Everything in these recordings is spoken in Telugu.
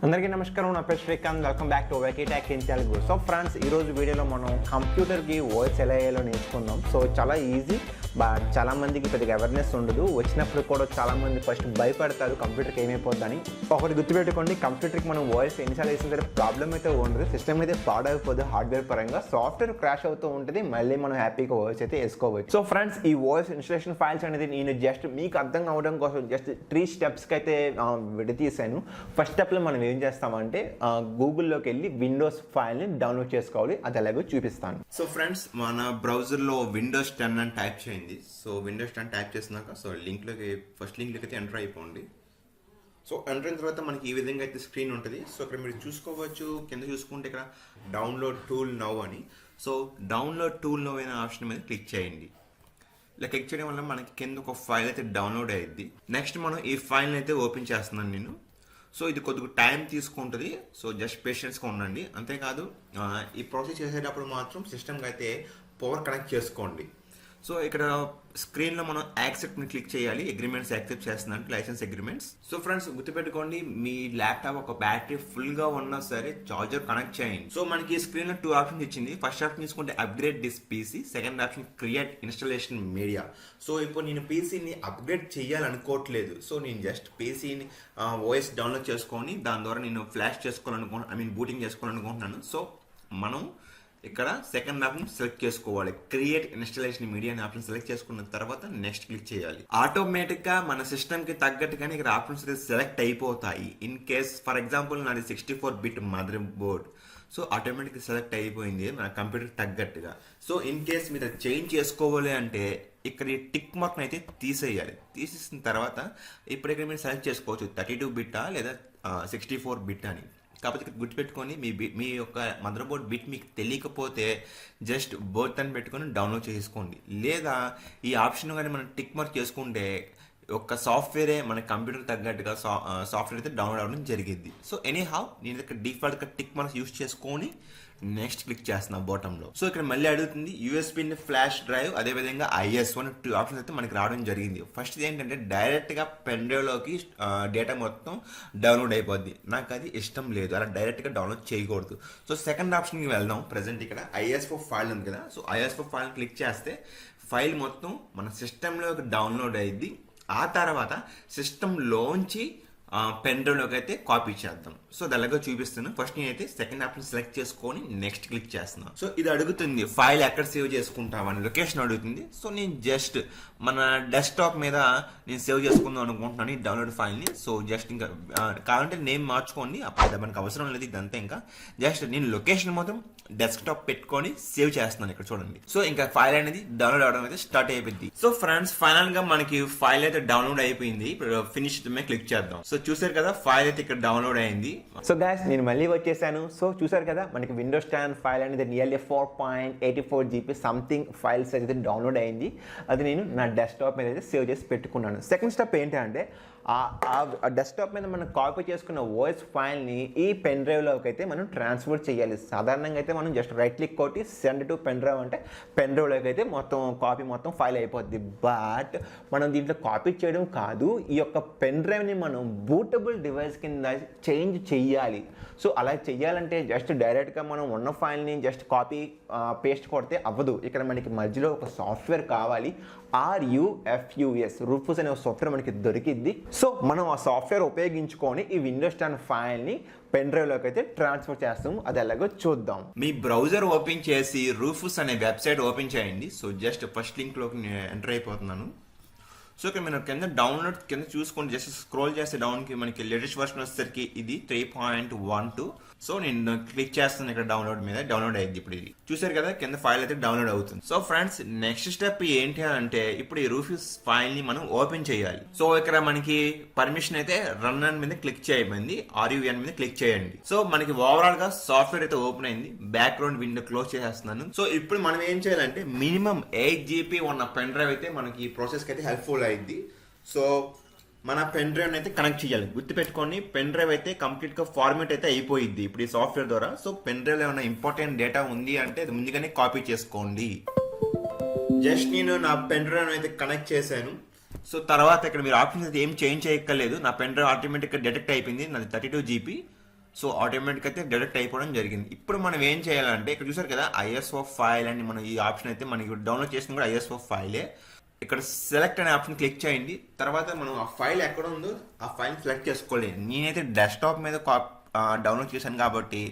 అందరికీ నమస్కారం. నా పేరు Srikanth. Welcome back to Vicky in Telugu. So friends, ఈరోజు వీడియోలో మనం కంప్యూటర్కి వాయిస్ ఎలా వేయాలో నేర్చుకుందాం. సో చాలా ఈజీ, బట్ చాలామందికి పెద్దగా అవేర్నెస్ ఉండదు. వచ్చినప్పుడు కూడా చాలామంది ఫస్ట్ భయపడతారు కంప్యూటర్కి ఏమైపోద్దని. ఒకటి గుర్తుపెట్టుకోండి, కంప్యూటర్కి మనం వాయిస్ ఎన్నిసార్లు వేసిన సరే ప్రాబ్లం అయితే ఉండదు. సిస్టమ్ అయితే పాడైపోదు హార్డ్వేర్ పరంగా. సాఫ్ట్వేర్ క్రాష్ అవుతూ ఉంటుంది, మళ్ళీ మనం హ్యాపీగా వాయిస్ అయితే వేసుకోవచ్చు. సో ఫ్రెండ్స్, ఈ వాయిస్ ఇన్స్టలేషన్ ఫైల్స్ అనేది నేను జస్ట్ మీకు అర్థం అవ్వడం కోసం జస్ట్ 3 స్టెప్స్కి అయితే విడతీసాను. ఫస్ట్ స్టెప్లో మనం ఏం చేస్తామంటే గూగుల్లోకి వెళ్ళి విండోస్ ఫైల్ని డౌన్లోడ్ చేసుకోవాలి. అది ఎలాగో చూపిస్తాను. సో ఫ్రెండ్స్, మన బ్రౌజర్లో విండోస్ 10 అని టైప్ చేయండి. సో విండోస్ 10 టైప్ చేసినాక ఫస్ట్ లింక్లోకి అయితే ఎంటర్ అయిపోండి. సో ఎంటర్ అయిన తర్వాత మనకి ఈ విధంగా అయితే స్క్రీన్ ఉంటుంది. సో ఇక్కడ మీరు చూసుకోవచ్చు, కింద చూసుకుంటే ఇక్కడ డౌన్లోడ్ టూల్ నౌ అని. సో డౌన్లోడ్ టూల్ నౌ అనే ఆప్షన్ మీద క్లిక్ చేయండి. ఇలా క్లిక్ చేయడం వల్ల మనకి కింద ఒక ఫైల్ అయితే డౌన్లోడ్ అయ్యింది. నెక్స్ట్ మనం ఈ ఫైల్ని అయితే ఓపెన్ చేస్తున్నాను నేను. సో ఇది కొద్దిగా టైం తీసుకుంటుంది. సో జస్ట్ పేషెన్స్గా ఉండండి. అంతేకాదు ఈ ప్రాసెస్ చేసేటప్పుడు మాత్రం సిస్టమ్కి అయితే పవర్ కనెక్ట్ చేసుకోండి. సో ఇక్కడ స్క్రీన్లో మనం యాక్సెప్ట్ని క్లిక్ చేయాలి. అగ్రిమెంట్స్ యాక్సెప్ట్ చేస్తున్నాను, లైసెన్స్ అగ్రిమెంట్స్. సో ఫ్రెండ్స్, గుర్తుపెట్టుకోండి, మీ ల్యాప్టాప్ ఒక బ్యాటరీ ఫుల్గా ఉన్నా సరే చార్జర్ కనెక్ట్ చేయండి. సో మనకి ఈ స్క్రీన్లో 2 ఆప్షన్స్ ఇచ్చింది. ఫస్ట్ ఆప్షన్ తీసుకుంటే upgrade this PC, second option create installation media. So ఇప్పుడు నేను పీసీని అప్గ్రేడ్ చేయాలనుకోవట్లేదు. సో నేను జస్ట్ పీసీని ఓఎస్ డౌన్లోడ్ చేసుకొని దాని ద్వారా నేను ఫ్లాష్ బూటింగ్ చేసుకోవాలనుకుంటున్నాను. సో మనం ఇక్కడ సెకండ్ ఆప్షన్ సెలెక్ట్ చేసుకోవాలి. క్రియేట్ ఇన్స్టాలేషన్ మీడియా అనే ఆప్షన్ సెలెక్ట్ చేసుకున్న తర్వాత నెక్స్ట్ క్లిక్ చేయాలి. ఆటోమేటిక్ గా మన సిస్టమ్ కి తగ్గట్టుగానే ఇక్కడ ఆప్షన్స్ సెలెక్ట్ అయిపోతాయి. ఇన్ కేస్ ఫర్ ఎగ్జాంపుల్ నాది 64-బిట్ motherboard. So automatic select అయిపోయింది మన కంప్యూటర్ తగ్గట్టుగా. సో ఇన్ కేస్ మీరు చేంజ్ చేసుకోవాలి అంటే ఇక్కడ ఈ టిక్ మార్క్ అయితే తీసేయాలి. తీసేసిన తర్వాత ఇప్పుడు ఇక్కడ మీరు సెలెక్ట్ చేసుకోవచ్చు 32-బిట్టా లేదా 64-బిట్ అని. కాకపోతే ఇక్కడ గుర్తుపెట్టుకొని మీ యొక్క మదర్ బోర్డ్ బిట్ మీకు తెలియకపోతే జస్ట్ బోర్డ్ అని పెట్టుకొని డౌన్లోడ్ చేసుకోండి. లేదా ఈ ఆప్షన్ కానీ మనం టిక్ మార్క్ చేసుకుంటే ఒక సాఫ్ట్వేరే మన కంప్యూటర్ తగ్గట్టుగా సాఫ్ట్వేర్ అయితే డౌన్లోడ్ అవ్వడం జరిగింది. సో ఎనీ హౌ నేను ఇక్కడ డిఫాల్ట్గా టిక్ మార్క్స్ యూస్ చేసుకొని నెక్స్ట్ క్లిక్ చేస్తున్నా బాటంలో. సో ఇక్కడ మళ్ళీ అడుగుతుంది యూఎస్బీ ఫ్లాష్ డ్రైవ్, అదేవిధంగా ISO 2 ఆప్షన్స్ అయితే మనకి రావడం జరిగింది. ఫస్ట్ ఏంటంటే డైరెక్ట్గా పెన్ డ్రైవ్లోకి డేటా మొత్తం డౌన్లోడ్ అయిపోద్ది. నాకు అది ఇష్టం లేదు, అలా డైరెక్ట్గా డౌన్లోడ్ చేయకూడదు. సో సెకండ్ ఆప్షన్కి వెళ్దాం. ప్రజెంట్ ఇక్కడ ISO ఫైల్ ఉంది కదా. సో ISO ఫైల్ క్లిక్ చేస్తే ఫైల్ మొత్తం మన సిస్టంలోకి డౌన్లోడ్ అయ్యింది. ఆ తర్వాత సిస్టంలోంచి పెన్ డ్రైవ్లోకి అయితే కాపీ చేద్దాం. సో అది అలాగే చూపిస్తాను. ఫస్ట్ నేనైతే సెకండ్ ఆప్షన్ సెలెక్ట్ చేసుకొని నెక్స్ట్ క్లిక్ చేస్తున్నాను. సో ఇది అడుగుతుంది ఫైల్ ఎక్కడ సేవ్ చేసుకుంటామని లొకేషన్ అడుగుతుంది. సో నేను జస్ట్ మన డెస్క్టాప్ మీద నేను సేవ్ చేసుకుందాం అనుకుంటున్నాను ఈ డౌన్లోడ్ ఫైల్ని. సో జస్ట్ ఇంకా కావాలంటే నేమ్ మార్చుకోండి, అప్పుడు మనకు అవసరం లేదు ఇదంతా. ఇంకా జస్ట్ నేను లొకేషన్ మొత్తం డెస్క్టాప్ పెట్టుకొని సేవ్ చేస్తున్నాను. ఇక్కడ చూడండి. సో ఇంకా ఫైల్ అనేది డౌన్లోడ్ అవడం అయితే స్టార్ట్ అయిపోయింది. సో ఫ్రెండ్స్, ఫైనల్ గా మనకి ఫైల్ అయితే డౌన్లోడ్ అయిపోయింది. ఇప్పుడు ఫినిష్ మీద క్లిక్ చేద్దాం. సో చూసారు కదా, ఫైల్ అయితే ఇక్కడ డౌన్లోడ్ అయింది. సో గైస్, నేను మళ్ళీ వచ్చేసాను. సో చూసారు కదా, మనకి విండోస్ 10 ఫైల్ అనేది నియర్లీ 4.84 GB సంథింగ్ ఫైల్స్ అయితే డౌన్లోడ్ అయింది. అది నేను నా డెస్క్టాప్ మీద అయితే సేవ్ చేసి పెట్టుకున్నాను. సెకండ్ స్టెప్ ఏంటంటే ఆ డెస్క్టాప్ మీద మనం కాపీ చేసుకున్న వాయిస్ ఫైల్ని ఈ పెన్ డ్రైవ్లోకి అయితే మనం ట్రాన్స్ఫర్ చేయాలి. సాధారణంగా అయితే మనం జస్ట్ రైట్ క్లిక్ కొట్టి సెండ్ టు పెన్ డ్రైవ్ అంటే పెన్ డ్రైవ్లోకి అయితే మొత్తం ఫైల్ అయిపోద్ది. బట్ మనం దీంట్లో కాపీ చేయడం కాదు, ఈ యొక్క పెన్ డ్రైవ్ని మనం బూటబుల్ డివైస్ కింద చేంజ్ చెయ్యాలి. సో అలా చెయ్యాలంటే జస్ట్ డైరెక్ట్గా మనం ఉన్న ఫైల్ని జస్ట్ కాపీ పేస్ట్ కొడితే అవ్వదు. ఇక్కడ మనకి మధ్యలో ఒక సాఫ్ట్వేర్ కావాలి. రూఫస్ అనే సాఫ్ట్వేర్ మనకి దొరికింది. సో మనం ఆ సాఫ్ట్వేర్ ఉపయోగించుకొని ఈ విండోస్ 10 ఫైల్ని పెన్ డ్రైవ్లోకి అయితే ట్రాన్స్ఫర్ చేస్తాము. అది ఎలాగో చూద్దాం. మీ బ్రౌజర్ ఓపెన్ చేసి రూఫస్ అనే వెబ్సైట్ ఓపెన్ చేయండి. సో జస్ట్ ఫస్ట్ లింక్లోకి నేను ఎంటర్ అయిపోతున్నాను. సో ఇక్కడ మనం కింద చూసుకొని జస్ట్ స్క్రోల్ చేస్తే డౌన్కి మనకి లేటెస్ట్ వర్షన్ వచ్చేసరికి ఇది 3.12. సో నేను క్లిక్ చేస్తాను ఇక్కడ డౌన్లోడ్ మీద. డౌన్లోడ్ అయ్యింది. ఇప్పుడు ఇది చూసారు కదా, కింద ఫైల్ అయితే డౌన్లోడ్ అవుతుంది. సో ఫ్రెండ్స్, నెక్స్ట్ స్టెప్ ఏంటి అంటే ఇప్పుడు ఈ రూఫస్ ఫైల్ ని మనం ఓపెన్ చేయాలి. సో ఇక్కడ మనకి పర్మిషన్ అయితే రన్ అని మీద క్లిక్ చేయబడింది. RUN మీద క్లిక్ చేయండి. సో మనకి ఓవరాల్ గా సాఫ్ట్వేర్ అయితే ఓపెన్ అయింది. బ్యాక్గ్రౌండ్ విండో క్లోజ్ చేసేస్తున్నాను. సో ఇప్పుడు మనం ఏం చేయాలంటే మినిమం 8 GB ఉన్న పెన్ డ్రైవ్ అయితే మనకి ఈ ప్రాసెస్ కి అయితే హెల్ప్ఫుల్ అయింది. సో మన పెన్ డ్రైవ్ అయితే కనెక్ట్ చేయాలి. గుర్తుపెట్టుకోండి, పెన్ డ్రైవ్ అయితే కంప్లీట్ గా ఫార్మేట్ అయితే అయిపోయింది ఇప్పుడు ఈ సాఫ్ట్వేర్ ద్వారా. సో పెన్ డ్రైవ్ ఏమైనా ఇంపార్టెంట్ డేటా ఉంది అంటే అది ముందుగానే కాపీ చేసుకోండి. జస్ట్ నేను నా పెన్ డ్రైవ్ అయితే కనెక్ట్ చేశాను. సో తర్వాత ఇక్కడ మీరు ఆప్షన్స్ అయితే ఏం చేంజ్ చేయక్కర్లేదు. నా పెన్ డ్రైవ్ ఆటోమేటిక్గా డిటెక్ట్ అయిపోయింది. నాది 32 GB. సో ఆటోమేటిక్ అయితే డిడక్ట్ అయిపోవడం జరిగింది. ఇప్పుడు మనం ఏం చేయాలంటే ఇక్కడ చూసారు కదా ISO ఫైల్ అని మనం ఈ ఆప్షన్ అయితే మనకి డౌన్లోడ్ చేసిన కూడా ISO ఫైలే. ఇక్కడ సెలెక్ట్ అనే ఆప్షన్ క్లిక్ చేయండి. తర్వాత మనం ఆ ఫైల్ ఎక్కడ ఉందో ఆ ఫైల్ సెలెక్ట్ చేసుకోవాలి. నేనైతే డెస్క్టాప్ మీద డౌన్లోడ్ చేశాను కాబట్టి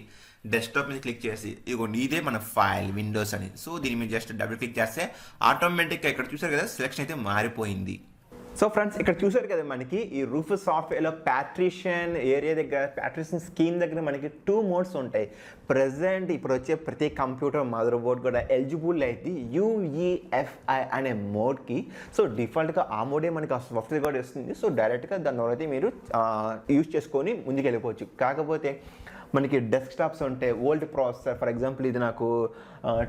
డెస్క్టాప్ మీద క్లిక్ చేసి ఇదిగోండి ఇదే మన ఫైల్ విండోస్ అని. సో దీని మీద జస్ట్ డబుల్ క్లిక్ చేస్తే ఆటోమేటిక్గా ఇక్కడ చూసారు కదా సెలెక్షన్ అయితే మారిపోయింది. సో ఫ్రెండ్స్ ఇక్కడ చూసారు కదా మనకి ఈ రూఫస్ సాఫ్ట్వేర్లో ప్యాట్రిషన్ ఏరియా దగ్గర ప్యాట్రిషన్ స్కీమ్ దగ్గర మనకి 2 మోడ్స్ ఉంటాయి. ప్రజెంట్ ఇప్పుడు వచ్చే ప్రతి కంప్యూటర్ మదర్ బోర్డ్ కూడా ఎలిజిబుల్ అయితే UEFI అనే మోడ్కి. సో డిఫాల్ట్గా ఆ మోడే మనకి ఆ సాఫ్ట్వేర్ కూడా వస్తుంది. సో డైరెక్ట్గా దాని అయితే మీరు యూజ్ చేసుకొని ముందుకు వెళ్ళిపోవచ్చు. కాకపోతే మనకి డెస్క్టాప్స్ ఉంటాయి ఓల్డ్ ప్రాసెసర్. ఫర్ ఎగ్జాంపుల్ ఇది నాకు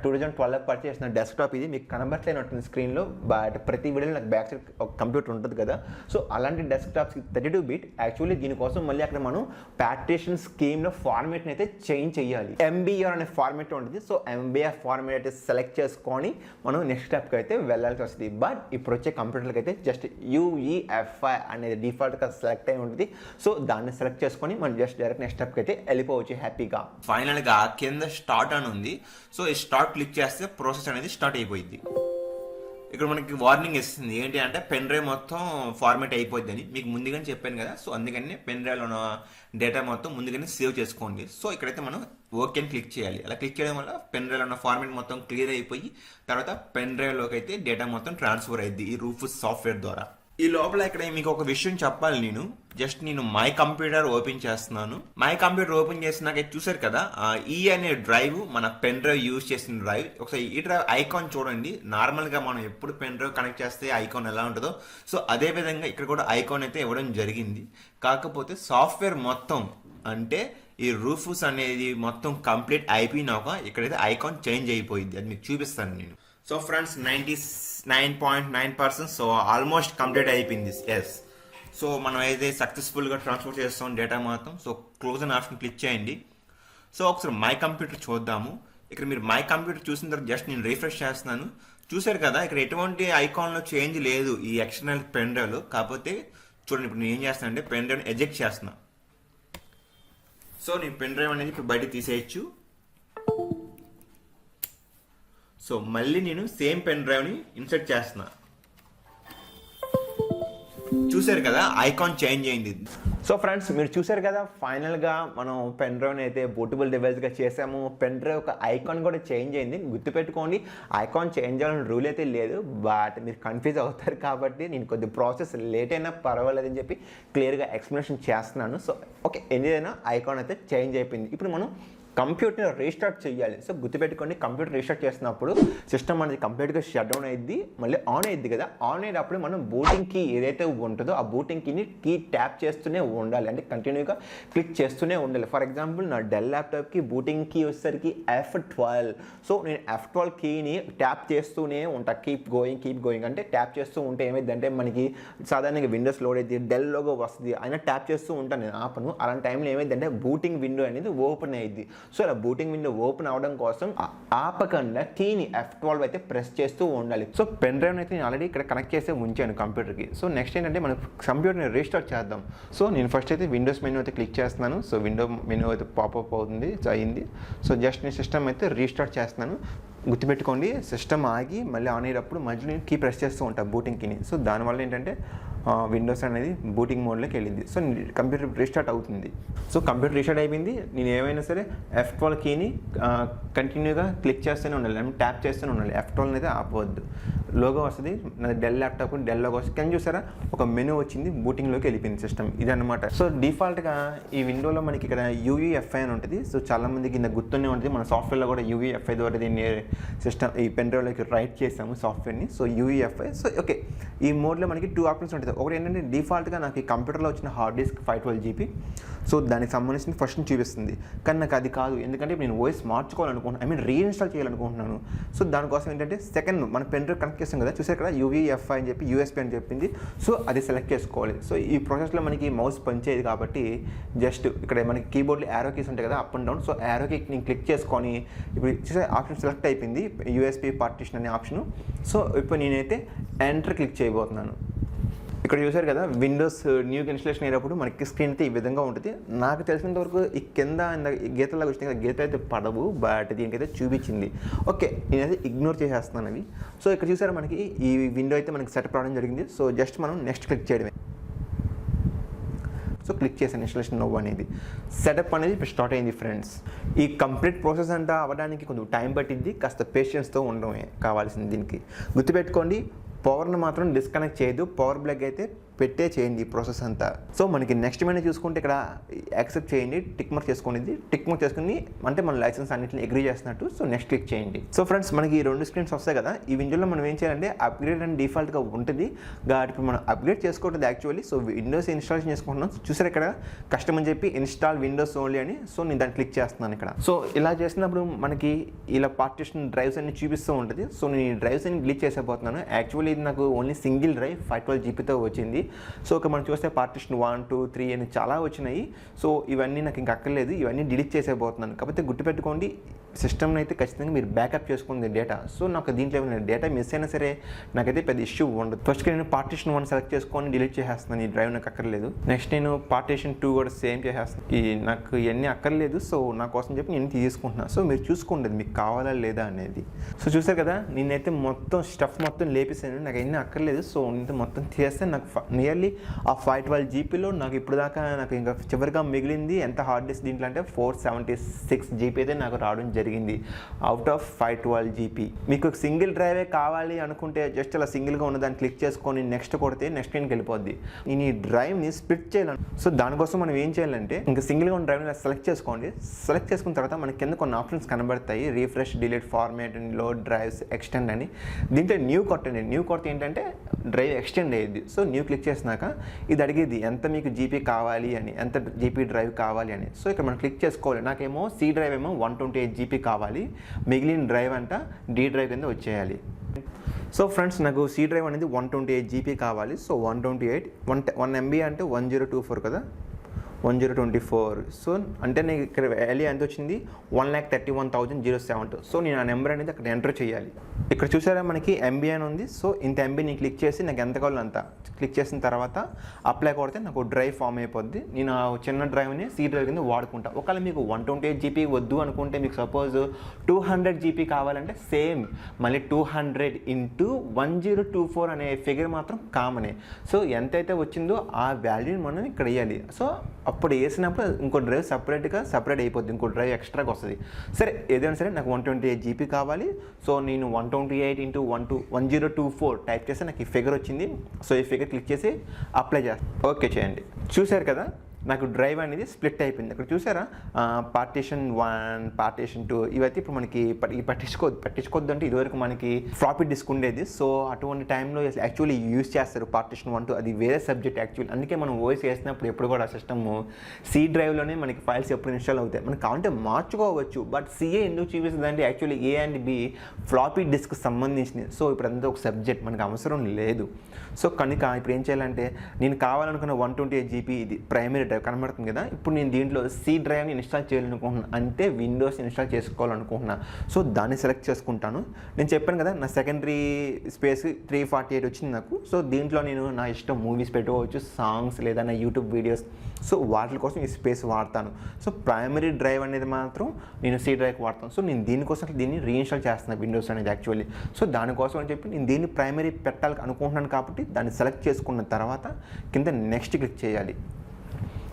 2012 పర్చేస్ చేసిన డెస్క్టాప్. ఇది మీకు కనబట్లేని ఉంటుంది స్క్రీన్లో, బట్ ప్రతి వీడియోలో నాకు బ్యాక్ సైడ్ ఒక కంప్యూటర్ ఉంటుంది కదా. సో అలాంటి డెస్క్టాప్స్కి 32 బిట్. యాక్చువల్లీ దీనికోసం మళ్ళీ అక్కడ మనం ప్యాట్రిషన్ స్కీమ్లో ఫార్మేట్ని అయితే చేంజ్ చేయాలి. MBR అనే ఫార్మేట్ ఉంటుంది. సో MBR ఫార్మేట్ అయితే సెలెక్ట్ చేసుకొని మనం నెక్స్ట్ స్టెప్కి అయితే వెళ్ళాల్సి వస్తుంది. బట్ ఇప్పుడు వచ్చే కంప్యూటర్లకి అయితే జస్ట్ UEFI అనేది డిఫాల్ట్గా సెలెక్ట్ అయి ఉంటుంది. సో దాన్ని సెలెక్ట్ చేసుకొని మనం జస్ట్ డైరెక్ట్ నెక్స్ట్ స్టెప్కి అయితే వెళ్ళిపోవచ్చు హ్యాపీగా. ఫైనల్గా కింద స్టార్ట్ అని ఉంది. సో ఈ స్టార్ట్ క్లిక్ చేస్తే ప్రాసెస్ అనేది స్టార్ట్ అయిపోయింది. ఇక్కడ మనకి వార్నింగ్ ఇస్తుంది ఏంటి అంటే పెన్ డ్రైవ్ మొత్తం ఫార్మేట్ అయిపోద్ది అని. మీకు ముందుగానే చెప్పాను కదా. సో అందుకని పెన్ డ్రైవ్లో ఉన్న డేటా మొత్తం ముందుగానే సేవ్ చేసుకోండి. సో ఇక్కడైతే మనం ఓకే అని క్లిక్ చేయాలి. అలా క్లిక్ చేయడం వల్ల పెన్ డ్రైవ్లో ఉన్న ఫార్మేట్ మొత్తం క్లియర్ అయిపోయి తర్వాత పెన్ డ్రైవ్లోకి అయితే డేటా మొత్తం ట్రాన్స్ఫర్ అయింది ఈ రూఫస్ సాఫ్ట్వేర్ ద్వారా. ఈ లోపల ఇక్కడ మీకు ఒక విషయం చెప్పాలి. నేను మై కంప్యూటర్ ఓపెన్ చేస్తున్నాను. మై కంప్యూటర్ ఓపెన్ చేసినాక చూసారు కదా ఈ అనే డ్రైవ్ మన పెన్ డ్రైవ్ యూజ్ చేసిన డ్రైవ్. ఒకసారి ఈ డ్రైవ్ ఐకాన్ చూడండి. నార్మల్గా మనం ఎప్పుడు పెన్ డ్రైవ్ కనెక్ట్ చేస్తే ఐకాన్ ఎలా ఉంటుందో సో అదే విధంగా ఇక్కడ కూడా ఐకాన్ అయితే ఇవ్వడం జరిగింది. కాకపోతే సాఫ్ట్వేర్ మొత్తం అంటే ఈ రూఫస్ అనేది మొత్తం కంప్లీట్ అయిపోయినాక ఇక్కడైతే ఐకాన్ చేంజ్ అయిపోయింది. అది మీకు చూపిస్తాను నేను. So friends 99.9%. So almost complete అయిపోయింది. ఎస్. సో మనం అయితే సక్సెస్ఫుల్గా ట్రాన్స్ఫర్ చేస్తాం డేటా మొత్తం. సో క్లోజ్ అనే ఆప్షన్ క్లిక్ చేయండి. సో ఒకసారి మై కంప్యూటర్ చూద్దాము. ఇక్కడ మీరు మై కంప్యూటర్ చూసిన తర్వాత జస్ట్ నేను రిఫ్రెష్ చేస్తున్నాను. చూసారు కదా ఇక్కడ ఎటువంటి ఐకాన్లో చేంజ్ లేదు ఈ ఎక్స్టర్నల్ పెన్ డ్రైవ్లో. కాకపోతే చూడండి ఇప్పుడు నేను ఏం చేస్తాను అంటే పెన్ డ్రైవ్ని ఎజెక్ట్ చేస్తున్నా. సో నేను పెన్ డ్రైవ్ అనేది ఇప్పుడు బయట తీసేయచ్చు. సో మళ్ళీ నేను సేమ్ పెన్ డ్రైవ్ని ఇన్సర్ట్ చేస్తున్నా. చూసారు కదా ఐకాన్ చేంజ్ అయింది. సో ఫ్రెండ్స్ మీరు చూసారు కదా ఫైనల్గా మనం పెన్ డ్రైవ్ని అయితే బూటబుల్ డివైస్గా చేసాము. పెన్ డ్రైవ్ ఒక ఐకాన్ కూడా చేంజ్ అయింది. గుర్తుపెట్టుకోండి ఐకాన్ చేంజ్ అవ్వాలని రూల్ అయితే లేదు. బట్ మీరు కన్ఫ్యూజ్ అవుతారు కాబట్టి నేను కొద్ది ప్రాసెస్ లేట్ అయినా పర్వాలేదని చెప్పి క్లియర్గా ఎక్స్ప్లెనేషన్ చేస్తున్నాను. సో ఓకే ఏదైనా ఐకాన్ అయితే చేంజ్ అయిపోయింది. ఇప్పుడు మనం కంప్యూటర్ని రీస్టార్ట్ చేయాలి. సో గుర్తుపెట్టుకోండి కంప్యూటర్ రీస్టార్ట్ చేసినప్పుడు సిస్టమ్ అనేది కంప్లీట్గా షట్ డౌన్ అయ్యిద్ది, మళ్ళీ ఆన్ అయ్యిద్ది కదా. ఆన్ అయ్యేటప్పుడు మనం బూటింగ్ కీ ఏదైతే ఉంటుందో ఆ బూటింగ్ కీని ట్యాప్ చేస్తూనే ఉండాలి. అంటే కంటిన్యూగా క్లిక్ చేస్తూనే ఉండాలి. ఫర్ ఎగ్జాంపుల్ నా డెల్ ల్యాప్టాప్కి బూటింగ్ కీ వచ్చేసరికి F12. సో నేను F12 కీని ట్యాప్ చేస్తూనే ఉంటా. కీప్ గోయింగ్ అంటే ట్యాప్ చేస్తూ ఉంటే ఏమైందంటే మనకి సాధారణంగా విండోస్ లోడ్ అయితే డెల్ లోగో వస్తుంది. అయినా ట్యాప్ చేస్తూ ఉంటాను నేను ఆపను. అలాంటి టైంలో ఏమైందంటే బూటింగ్ విండో అనేది ఓపెన్ అయ్యిద్ది. సో అలా బూటింగ్ విండో ఓపెన్ అవడం కోసం ఆపకుండా కీని F12 అయితే ప్రెస్ చేస్తూ ఉండాలి. సో పెన్ డ్రైవ్ అయితే నేను ఆల్రెడీ ఇక్కడ కనెక్ట్ చేసి ఉంచాను కంప్యూటర్కి. సో నెక్స్ట్ ఏంటంటే మనం కంప్యూటర్ని రీస్టార్ట్ చేద్దాం. సో నేను ఫస్ట్ అయితే విండోస్ మెనూ అయితే క్లిక్ చేస్తున్నాను. సో విండో మెనూ అయితే పాపప్ అవుతుంది అయింది. సో జస్ట్ నేను సిస్టమ్ అయితే రీస్టార్ట్ చేస్తున్నాను. గుర్తుపెట్టుకోండి సిస్టమ్ ఆగి మళ్ళీ ఆన్ అయ్యేటప్పుడు మధ్యలో నేను కీ ప్రెస్ చేస్తూ ఉంటాను బూటింగ్ కీని. సో దానివల్ల ఏంటంటే విండోస్ అనేది బూటింగ్ మోడ్లోకి వెళ్ళింది. సో కంప్యూటర్ రీస్టార్ట్ అవుతుంది. సో కంప్యూటర్ రీస్టార్ట్ అయిపోయింది. నేను ఏమైనా సరే F12 కీని కంటిన్యూగా క్లిక్ చేస్తూనే ఉండాలి, ట్యాప్ చేస్తూనే ఉండాలి. F12 అయితే ఆపవద్దు. లోగో వస్తుంది నా డెల్ ల్యాప్టాప్ డెల్ లోగో వస్తుంది. కానీ చూసారా ఒక మెనూ వచ్చింది బూటింగ్లోకి వెళ్ళిపోయింది సిస్టమ్. ఇదన్నమాట. సో డిఫాల్ట్గా ఈ విండోలో మనకి ఇక్కడ UEFI అని ఉంటుంది. సో చాలామందికి కింద గుర్తునే ఉంటుంది. మన సాఫ్ట్వేర్లో కూడా UEFI ద్వారా దీన్ని సిస్టమ్ ఈ పెన్ డ్రైవ్లోకి రైట్ చేసాము సాఫ్ట్వేర్ని. So UEFI. సో ఓకే ఈ మోడ్లో మనకి 2 ఆప్షన్స్ ఉంటుంది. ఒకటి ఏంటంటే డిఫాల్ట్గా నాకు ఈ కంప్యూటర్లో వచ్చిన హార్డ్ డిస్క్ 512 GB. సో దానికి సంబంధించిన ఫస్ట్ చూపిస్తుంది. కానీ నాకు అది కాదు. ఎందుకంటే నేను ఓఎస్ మార్చుకోవాలనుకుంటున్నాను, రీఇన్స్టాల్ చేయాలనుకుంటున్నాను. సో దానికోసం ఏంటంటే సెకండ్ మన పెన్ డ్రైవ్ కనెక్ట్ చేస్తాం కదా, చూసారు కదా UEFI అని చెప్పి USB అని చెప్పింది. సో అది సెలెక్ట్ చేసుకోవాలి. సో ఈ ప్రాసెస్లో మనకి మౌస్ పనిచేయదు కాబట్టి జస్ట్ ఇక్కడ మనకి కీబోర్డ్లో యారో కీస్ ఉంటాయి కదా up and down. So arrow key నేను క్లిక్ చేసుకొని ఇప్పుడు చూసే ఆప్షన్ సెలెక్ట్ అయిపోయింది USB పార్టిషన్ అనే ఆప్షను. సో ఇప్పుడు నేనైతే ఎంటర్ క్లిక్ చేయబోతున్నాను. ఇక్కడ చూసారు కదా విండోస్ న్యూ ఇన్స్టాలేషన్ అయినప్పుడు మనకి స్క్రీన్ అయితే ఈ విధంగా ఉంటుంది. నాకు తెలిసినంత వరకు ఈ కింద గీతలాగా వచ్చినాయి కదా, గీత అయితే పడవు, బట్ దీనికైతే చూపించింది. ఓకే, నేనైతే ఇగ్నోర్ చేసేస్తున్నాను అవి. సో ఇక్కడ చూసారా మనకి ఈ విండో అయితే మనకి సెటప్ రావడం జరిగింది. సో జస్ట్ మనం నెక్స్ట్ క్లిక్ చేయడమే. సో క్లిక్ చేసాను ఇన్స్టాలేషన్ నో అనేది. సెటప్ అనేది ఇప్పుడు స్టార్ట్ అయింది ఫ్రెండ్స్. ఈ కంప్లీట్ ప్రాసెస్ అంతా అవ్వడానికి కొంచెం టైం పట్టింది, కాస్త పేషెన్స్తో ఉండడమే కావాల్సింది. దీనికి గుర్తుపెట్టుకోండి, పవర్ని మాత్రం డిస్కనెక్ట్ చేయదు, పవర్ ప్లగ్ అయితే పెట్టే చేయండి ఈ ప్రాసెస్ అంతా. సో మనకి నెక్స్ట్ మెనూ చూసుకుంటే ఇక్కడ యాక్సెప్ట్ చేయండి, టిక్ మార్క్ చేసుకోండి. టిక్ మార్క్ చేసుకుని అంటే మన లైసెన్స్ అన్నింటిని అగ్రీ చేస్తున్నట్టు. సో నెక్స్ట్ క్లిక్ చేయండి. సో ఫ్రెండ్స్ మనకి ఈ 2 స్క్రీన్స్ వస్తాయి కదా, ఈ విండోలో మనం ఏం చేయాలంటే అప్గ్రేడ్ అని డిఫాల్ట్గా ఉంటుంది కాబట్టి ఇప్పుడు మనం అప్గ్రేడ్ చేసుకోవట్లేదు యాక్చువల్లీ. సో విండోస్ ఇన్స్టాలేషన్ చేసుకుంటున్నాం. చూసారు ఇక్కడ కస్టమ్ అని చెప్పి ఇన్స్టాల్ విండోస్ ఓన్లీ అని. సో నేను దాన్ని క్లిక్ చేస్తున్నాను ఇక్కడ. సో ఇలా చేసినప్పుడు మనకి ఇలా పార్టిషన్ డ్రైవ్స్ అన్ని చూపిస్తూ ఉంటుంది. సో నేను ఈ డ్రైవ్స్ అన్ని డిలీట్ చేసేపోతున్నాను. యాక్చువల్లీ ఇది నాకు ఓన్లీ సింగిల్ డ్రైవ్ 512 జీబీతో వచ్చింది. సో ఇక్కడ మనం చూస్తే పార్టిషన్ 1, 2, 3 అని చాలా వచ్చినాయి. సో ఇవన్నీ నాకు ఇంకా అక్కర్లేదు, ఇవన్నీ డిలీట్ చేసేపోతున్నాను. కాకపోతే గుర్తుపెట్టుకోండి, సిస్టమ్ని అయితే ఖచ్చితంగా మీరు బ్యాకప్ చేసుకుంది డేటా. సో నాకు దీంట్లో ఏమైనా డేటా మిస్ అయినా సరే నాకైతే పెద్ద ఇష్యూ ఉండదు. ఫస్ట్గా నేను పార్టిషన్ 1 సెలెక్ట్ చేసుకొని డిలీట్ చేసేస్తున్నాను, ఈ డ్రైవ్ నాకు అక్కర్లేదు. నెక్స్ట్ నేను పార్టిషన్ 2 కూడా సేమ్ చేసేస్తాను, నాకు ఇవన్నీ అక్కర్లేదు. సో నా కోసం చెప్పి నేను తీసుకుంటున్నాను. సో మీరు చూసుకోండి మీకు కావాలా లేదా అనేది. సో చూసారు కదా, నేనైతే మొత్తం స్టఫ్ మొత్తం లేపేసాను, నాకు అన్నీ అక్కర్లేదు. సో నేనైతే మొత్తం చేస్తే నాకు నియర్లీ ఆ 512 జీబీలో నాకు ఇప్పుడు దాకా నాకు ఇంకా చివరిగా మిగిలింది ఎంత హార్డ్ డిస్క్ దీంట్లో అంటే 476 జీబీ అయితే నాకు రావడం జరిగింది అవుట్ ఆఫ్ 512 జీబీ. మీకు సింగిల్ డ్రైవే కావాలి అనుకుంటే జస్ట్ అలా సింగిల్గా ఉన్న దాన్ని క్లిక్ చేసుకొని నెక్స్ట్ కొడితే నెక్స్ట్ స్క్రీన్కి వెళ్ళిపోద్ది. నేను ఈ డ్రైవ్ని స్ప్లిట్ చేయాలను. సో దానికోసం మనం ఏం చేయాలంటే ఇంకా సింగిల్గా ఉన్న డ్రైవ్ని సెలెక్ట్ చేసుకోండి. సెలెక్ట్ చేసుకున్న తర్వాత మనకి కింద కొన్ని ఆప్షన్స్ కనబడతాయి, refresh, delete, format, load drives, extend అని. దీంట్లో న్యూ కొట్టండి. న్యూ కొడితే ఏంటంటే డ్రైవ్ ఎక్స్టెండ్ అయ్యింది. సో న్యూ క్లిక్ చేసినాక ఇది అడిగేది ఎంత మీకు జీపీ కావాలి అని, ఎంత జీపీ డ్రైవ్ కావాలి అని. సో ఇక్కడ మనం క్లిక్ చేసుకోవాలి. నాకేమో సి డ్రైవ్ ఏమో 128 జీపీ కావాలి, మిగిలిన డ్రైవ్ అంట డి డ్రైవ్ కింద వచ్చేయాలి. సో ఫ్రెండ్స్ నాకు సి డ్రైవ్ అనేది 128 జీపీ కావాలి. సో 128 1 ఎంబీ అంటే 1024 కదా, 1024. సో అంటే నేను ఇక్కడ వాల్యూ ఎంత వచ్చింది 1,31,072. సో నేను ఆ నెంబర్ అనేది అక్కడ ఎంటర్ చేయాలి. ఇక్కడ చూసారా మనకి ఎంబీ అని ఉంది. సో ఇంత ఎంబీని క్లిక్ చేసి నాకు ఎంత కావాలో అంత క్లిక్ చేసిన తర్వాత అప్లై కొడితే నాకు డ్రైవ్ ఫామ్ అయిపోద్ది. నేను ఆ చిన్న డ్రైవ్ని సి డ్రైవ్ కింద వాడుకుంటా. ఒకవేళ మీకు 128 జీబీ వద్దు అనుకుంటే, మీకు సపోజ్ 200 జీబీ కావాలంటే సేమ్ మళ్ళీ 200 ఇంటూ 1024 అనే ఫిగర్ మాత్రం కామనే. సో ఎంతైతే వచ్చిందో ఆ వాల్యూని మనం ఇక్కడ వేయాలి. సో అప్పుడు వేసినప్పుడు ఇంకో డ్రైవ్ సపరేట్ అయిపోద్ది, ఇంకో డ్రైవ్ ఎక్స్ట్రాగా వస్తుంది. సరే ఏదైనా సరే నాకు 128 జీబీ కావాలి. సో నేను 128 ఇంటూ 1024 టైప్ చేస్తే నాకు ఈ ఫిగర్ వచ్చింది. సో ఈ ఫిగర్ క్లిక్ చేసి అప్లై చేస్తాను. ఓకే చేయండి. చూశారు కదా నాకు డ్రైవ్ అనేది స్ప్లిట్ అయిపోయింది. అక్కడ చూసారా పార్టీషన్ 1, పార్టీషన్ 2 ఇవైతే ఇప్పుడు మనకి పట్టించుకోవద్దు అంటే ఇదివరకు మనకి ఫ్లాపీ డిస్క్ ఉండేది. సో అటువంటి టైంలో యాక్చువల్లీ యూజ్ చేస్తారు పార్టీషన్ 1, 2 అది వేరే సబ్జెక్ట్ యాక్చువల్లీ. అందుకే మనం ఓఎస్ వేసినప్పుడు ఎప్పుడు కూడా సిస్టమ్ సి డ్రైవ్లోనే మనకి ఫైల్స్ ఎప్పుడు ఇన్స్టాల్ అవుతాయి. మనకి కావాలంటే మార్చుకోవచ్చు, బట్ సిఏ ఎందుకు చూపిస్తుంది అంటే actually A and B floppy disk సంబంధించినవి. సో ఇప్పుడు అంతా ఒక సబ్జెక్ట్ మనకు అవసరం లేదు. సో కనుక ఇప్పుడు ఏం చేయాలంటే నేను కావాలనుకున్న 128 జీబీ ఇది ప్రైమరీ డ్రైవ్ కనబడుతుంది కదా, ఇప్పుడు నేను దీంట్లో సి డ్రైవ్ని ఇన్స్టాల్ చేయాలనుకుంటున్నాను, అంటే విండోస్ ఇన్స్టాల్ చేసుకోవాలనుకుంటున్నాను. సో దాన్ని సెలెక్ట్ చేసుకుంటాను. నేను చెప్పాను కదా నా సెకండరీ స్పేస్ 348 వచ్చింది నాకు. సో దీంట్లో నేను నా ఇష్టం మూవీస్ పెట్టుకోవచ్చు, సాంగ్స్ లేదా నా యూట్యూబ్ వీడియోస్. సో వాటి కోసం ఈ స్పేస్ వాడతాను. సో ప్రైమరీ డ్రైవ్ అనేది మాత్రం నేను సి డ్రైవ్ వాడతాను. సో నేను దీనికోసం దీన్ని రీఇన్స్టాల్ చేస్తున్నాను విండోస్ అనేది యాక్చువల్లీ. సో దానికోసం అని చెప్పి నేను దీన్ని ప్రైమరీ పెట్టాలి అనుకుంటున్నాను కాబట్టి దాన్ని సెలెక్ట్ చేసుకున్న తర్వాత కింద నెక్స్ట్ క్లిక్ చేయాలి.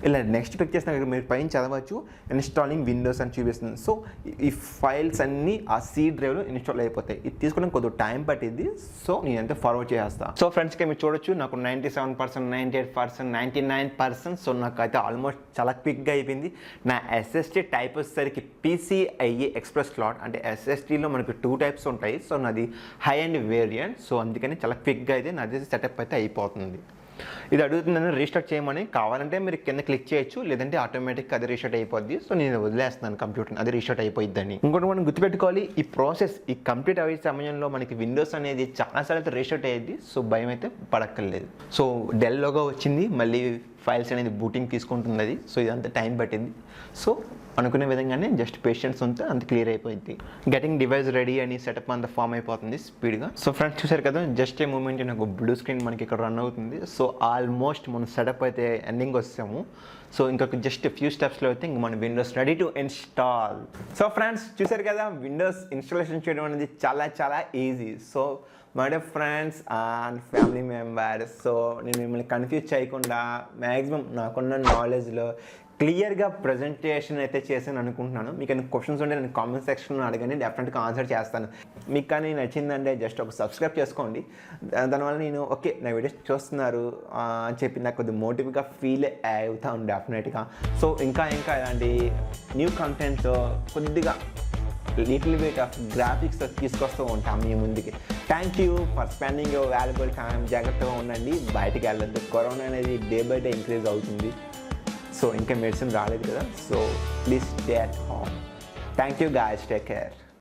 ఇలా నెక్స్ట్ క్లిక్ చేసిన మీరు పైన చదవచ్చు ఇన్స్టాలింగ్ విండోస్ అని చూపిస్తుంది. సో ఈ ఫైల్స్ అన్నీ ఆ సి డ్రైవ్లో ఇన్స్టాల్ అయిపోతాయి. ఇది తీసుకోవడం కొద్దిగా టైం పట్టింది. సో నేనంతా ఫార్వర్డ్ చేస్తాను. సో ఫ్రెండ్స్కి మీరు చూడొచ్చు నాకు 97%, 98%, 99%. సో నాకైతే ఆల్మోస్ట్ చాలా క్విక్గా అయిపోయింది. నా ఎస్ఎస్టీ టైప్ వచ్చేసరికి PCIe ఎక్స్ప్రెస్ స్లాట్, అంటే ఎస్ఎస్టీలో మనకు 2 టైప్స్ ఉంటాయి. సో నాది హై అండ్ వేరియంట్. సో అందుకని చాలా క్విక్గా అయితే నాది సెటప్ అయితే అయిపోతుంది. ఇది అడుగుతుందని రీస్టార్ట్ చేయమని, కావాలంటే మీరు కింద క్లిక్ చేయొచ్చు, లేదంటే ఆటోమేటిక్గా అది రీస్టార్ట్ అయిపోద్ది. సో నేను వదిలేస్తున్నాను కంప్యూటర్, అది రీస్టార్ట్ అయిపోయిద్దని. ఇంకోటి మనం గుర్తుపెట్టుకోవాలి, ఈ ప్రాసెస్ ఈ కంప్లీట్ అయ్యే సమయంలో మనకి విండోస్ అనేది చాలాసార్లు అయితే రీస్టార్ట్ అయ్యేది. సో భయం అయితే పడక్కర్లేదు. సో డెల్ లోగో వచ్చింది, మళ్ళీ ఫైల్స్ అనేది బూటింగ్ తీసుకుంటుంది అది. సో ఇదంతా టైం పట్టింది. సో అనుకునే విధంగానే జస్ట్ పేషెన్స్ ఉంటే అంత క్లియర్ అయిపోయింది. గెటింగ్ డివైస్ రెడీ అని సెటప్ అంత ఫామ్ అయిపోతుంది స్పీడ్గా. సో ఫ్రెండ్స్ చూసారు కదా, జస్ట్ ఏ మూమెంట్ నాకు బ్లూ స్క్రీన్ మనకి ఇక్కడ రన్ అవుతుంది. సో ఆల్మోస్ట్ మనం సెటప్ అయితే ఎండింగ్ వచ్చాము. సో ఇంకొక జస్ట్ ఫ్యూ స్టెప్స్లో అయితే ఇంక మన Windows ready to install. So friends చూసారు కదా, విండోస్ ఇన్స్టాలేషన్ చేయడం అనేది చాలా చాలా easy. So my dear friends and family members, so నేను మిమ్మల్ని కన్ఫ్యూజ్ చేయకుండా మ్యాక్సిమం నాకున్న నాలెడ్జ్లో క్లియర్గా ప్రజెంటేషన్ అయితే చేశాను అనుకుంటున్నాను. మీకు ఏమైనా క్వశ్చన్స్ ఉంటే నేను కామెంట్ సెక్షన్లో అడగండి, డెఫినెట్గా ఆన్సర్ చేస్తాను. మీకు కానీ నచ్చిందంటే జస్ట్ ఒక సబ్స్క్రైబ్ చేసుకోండి. దానివల్ల నేను ఓకే నా వీడియోస్ చూస్తున్నారు అని చెప్పి నాకు కొద్దిగా మోటివ్గా ఫీల్ అవుతాను డెఫినెట్గా. సో ఇంకా ఇలాంటి న్యూ కంటెంట్ కొద్దిగా లిటిల్ బిట్ ఆఫ్ గ్రాఫిక్స్ తీసుకొస్తూ ఉంటాం మీ ముందుకి. Thank you for spending your valuable time. జాగ్రత్తగా ఉండండి, బయటికి వెళ్ళొద్దు. కరోనా అనేది డే బై డే ఇంక్రీజ్ అవుతుంది. సో ఇంకా మెడిసిన్ రాలేదు కదా, so please stay at home. Thank you guys, take care.